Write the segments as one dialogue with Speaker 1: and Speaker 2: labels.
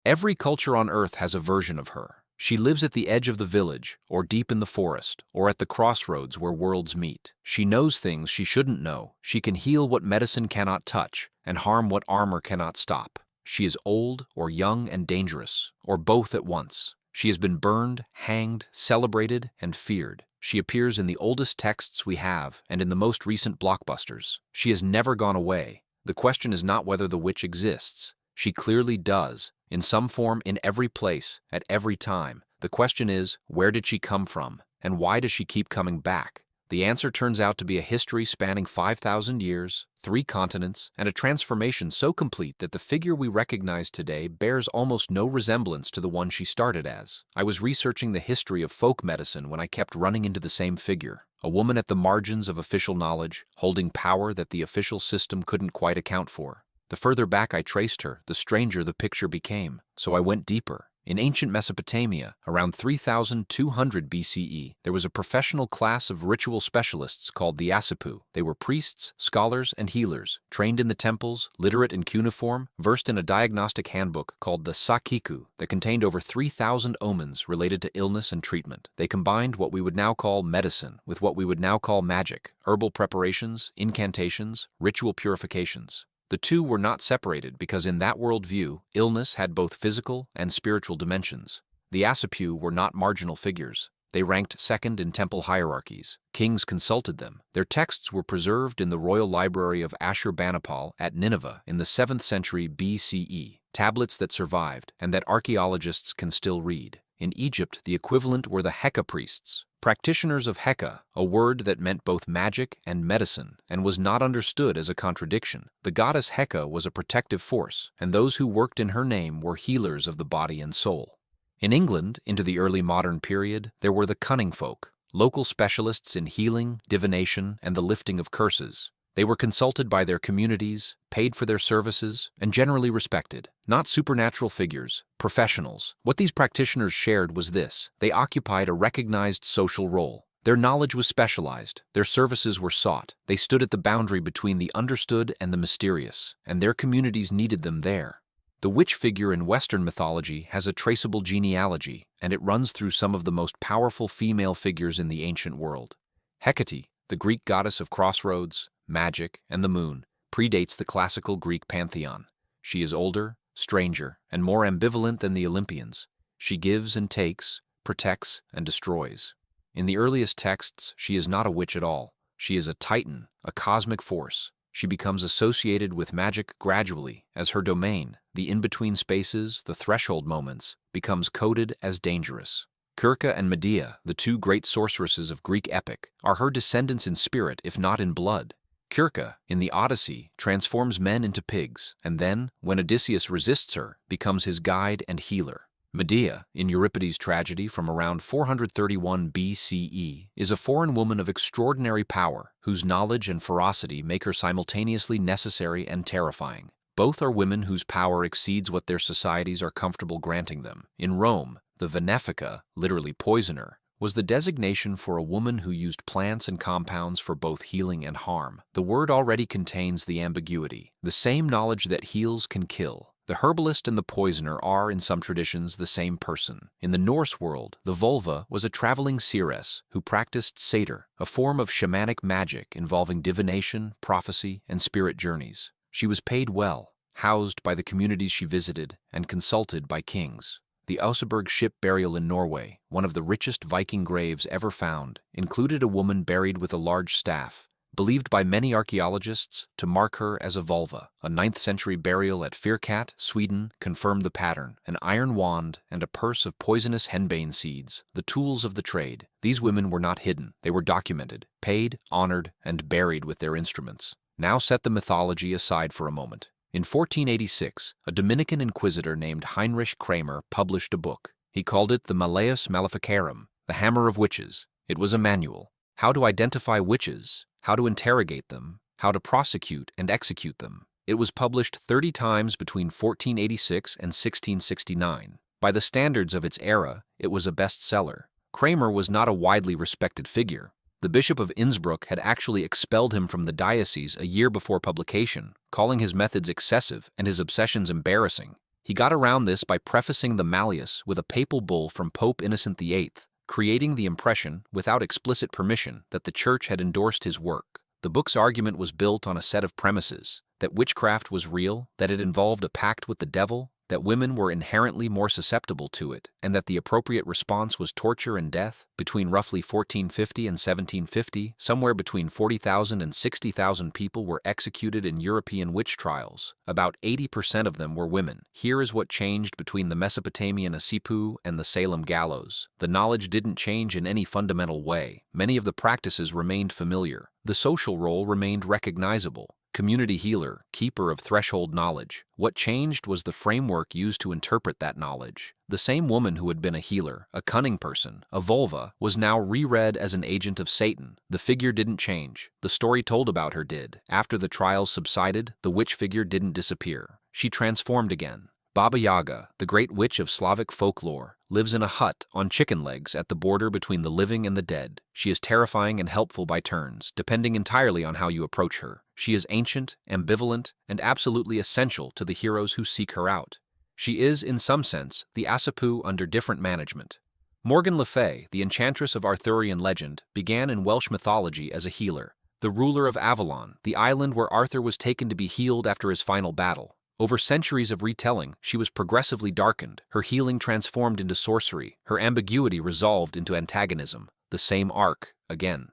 Speaker 1: Every culture on Earth has a version of her. She lives at the edge of the village, or deep in the forest, or at the crossroads where worlds meet. She knows things she shouldn't know. She can heal what medicine cannot touch, and harm what armor cannot stop. She is old, or young and dangerous, or both at once. She has been burned, hanged, celebrated, and feared. She appears in the oldest texts we have and in the most recent blockbusters. She has never gone away. The question is not whether the witch exists. She clearly does, in some form, in every place, at every time. The question is, where did she come from, and why does she keep coming back? The answer turns out to be a history spanning 5,000 years, 3 continents, and a transformation so complete that the figure we recognize today bears almost no resemblance to the one she started as. I was researching the history of folk medicine when I kept running into the same figure. A woman at the margins of official knowledge, holding power that the official system couldn't quite account for. The further back I traced her, the stranger the picture became, so I went deeper. In ancient Mesopotamia, around 3200 BCE, there was a professional class of ritual specialists called the Asipu. They were priests, scholars, and healers, trained in the temples, literate in cuneiform, versed in a diagnostic handbook called the Sakiku that contained over 3,000 omens related to illness and treatment. They combined what we would now call medicine with what we would now call magic, herbal preparations, incantations, ritual purifications. The two were not separated because in that worldview, illness had both physical and spiritual dimensions. The Asipu were not marginal figures. They ranked second in temple hierarchies. Kings consulted them. Their texts were preserved in the royal library of Ashurbanipal at Nineveh in the 7th century BCE, tablets that survived and that archaeologists can still read. In Egypt, the equivalent were the Heka priests, practitioners of Heka, a word that meant both magic and medicine, and was not understood as a contradiction. The goddess Heka was a protective force, and those who worked in her name were healers of the body and soul. In England, into the early modern period, there were the cunning folk, local specialists in healing, divination, and the lifting of curses. They were consulted by their communities, paid for their services, and generally respected. Not supernatural figures, professionals. What these practitioners shared was this: they occupied a recognized social role. Their knowledge was specialized, their services were sought, they stood at the boundary between the understood and the mysterious, and their communities needed them there. The witch figure in Western mythology has a traceable genealogy, and it runs through some of the most powerful female figures in the ancient world. Hecate, the Greek goddess of crossroads, magic, and the moon, predates the classical Greek pantheon. She is older, stranger, and more ambivalent than the Olympians. She gives and takes, protects and destroys. In the earliest texts, she is not a witch at all. She is a titan, a cosmic force. She becomes associated with magic gradually as her domain, the in-between spaces, the threshold moments, becomes coded as dangerous. Kirka and Medea, the 2 great sorceresses of Greek epic, are her descendants in spirit if not in blood. Kirka, in the Odyssey, transforms men into pigs, and then, when Odysseus resists her, becomes his guide and healer. Medea, in Euripides' tragedy from around 431 BCE, is a foreign woman of extraordinary power, whose knowledge and ferocity make her simultaneously necessary and terrifying. Both are women whose power exceeds what their societies are comfortable granting them. In Rome, the venefica, literally poisoner, was the designation for a woman who used plants and compounds for both healing and harm. The word already contains the ambiguity. The same knowledge that heals can kill. The herbalist and the poisoner are, in some traditions, the same person. In the Norse world, the vulva was a traveling seeress who practiced satyr, a form of shamanic magic involving divination, prophecy, and spirit journeys. She was paid well, housed by the communities she visited, and consulted by kings. The Oseberg ship burial in Norway, one of the richest Viking graves ever found, included a woman buried with a large staff, believed by many archaeologists to mark her as a vulva. A 9th century burial at Firkat, Sweden, confirmed the pattern: an iron wand and a purse of poisonous henbane seeds, the tools of the trade. These women were not hidden. They were documented, paid, honored, and buried with their instruments. Now set the mythology aside for a moment. In 1486, a Dominican inquisitor named Heinrich Kramer published a book. He called it the Malleus Maleficarum, the Hammer of Witches. It was a manual. How to identify witches, how to interrogate them, how to prosecute and execute them. It was published 30 times between 1486 and 1669. By the standards of its era, it was a bestseller. Kramer was not a widely respected figure. The Bishop of Innsbruck had actually expelled him from the diocese a year before publication, calling his methods excessive and his obsessions embarrassing. He got around this by prefacing the Malleus with a papal bull from Pope Innocent VIII, creating the impression, without explicit permission, that the Church had endorsed his work. The book's argument was built on a set of premises: that witchcraft was real, that it involved a pact with the devil, that women were inherently more susceptible to it, and that the appropriate response was torture and death. Between roughly 1450 and 1750, somewhere between 40,000 and 60,000 people were executed in European witch trials. About 80% of them were women. Here is what changed between the Mesopotamian Asipu and the Salem gallows. The knowledge didn't change in any fundamental way. Many of the practices remained familiar. The social role remained recognizable: community healer, keeper of threshold knowledge. What changed was the framework used to interpret that knowledge. The same woman who had been a healer, a cunning person, a vulva, was now reread as an agent of Satan. The figure didn't change. The story told about her did. After the trials subsided, the witch figure didn't disappear. She transformed again. Baba Yaga, the great witch of Slavic folklore, lives in a hut on chicken legs at the border between the living and the dead. She is terrifying and helpful by turns, depending entirely on how you approach her. She is ancient, ambivalent, and absolutely essential to the heroes who seek her out. She is, in some sense, the Asipu under different management. Morgan Le Fay, the enchantress of Arthurian legend, began in Welsh mythology as a healer. The ruler of Avalon, the island where Arthur was taken to be healed after his final battle. Over centuries of retelling, she was progressively darkened, her healing transformed into sorcery, her ambiguity resolved into antagonism. The same arc, again.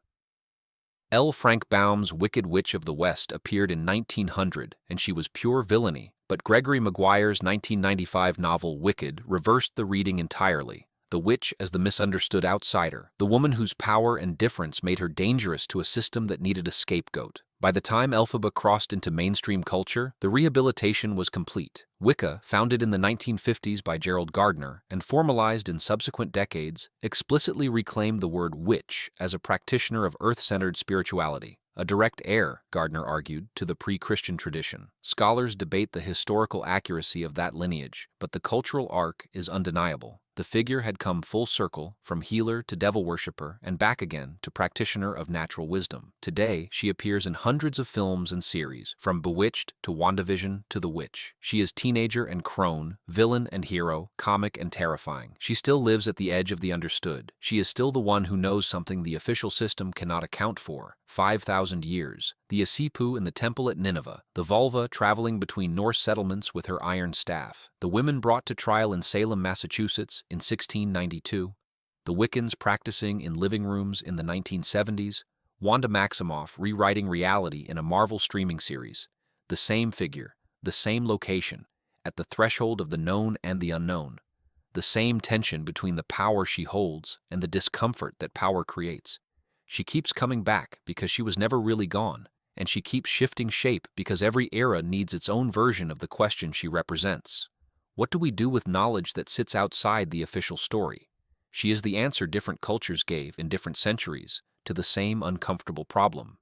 Speaker 1: L. Frank Baum's Wicked Witch of the West appeared in 1900, and she was pure villainy, but Gregory Maguire's 1995 novel Wicked reversed the reading entirely. The witch as the misunderstood outsider, the woman whose power and difference made her dangerous to a system that needed a scapegoat. By the time Elphaba crossed into mainstream culture, the rehabilitation was complete. Wicca, founded in the 1950s by Gerald Gardner and formalized in subsequent decades, explicitly reclaimed the word witch as a practitioner of earth-centered spirituality, a direct heir, Gardner argued, to the pre-Christian tradition. Scholars debate the historical accuracy of that lineage, but the cultural arc is undeniable. The figure had come full circle, from healer to devil worshipper, and back again to practitioner of natural wisdom. Today, she appears in hundreds of films and series, from Bewitched to WandaVision to The Witch. She is teenager and crone, villain and hero, comic and terrifying. She still lives at the edge of the understood. She is still the one who knows something the official system cannot account for. 5,000 years. The Asipu in the temple at Nineveh, the vulva traveling between Norse settlements with her iron staff, the women brought to trial in Salem, Massachusetts in 1692, the Wiccans practicing in living rooms in the 1970s, Wanda Maximoff rewriting reality in a Marvel streaming series. The same figure, the same location, at the threshold of the known and the unknown. The same tension between the power she holds and the discomfort that power creates. She keeps coming back because she was never really gone, and she keeps shifting shape because every era needs its own version of the question she represents. What do we do with knowledge that sits outside the official story? She is the answer different cultures gave in different centuries to the same uncomfortable problem.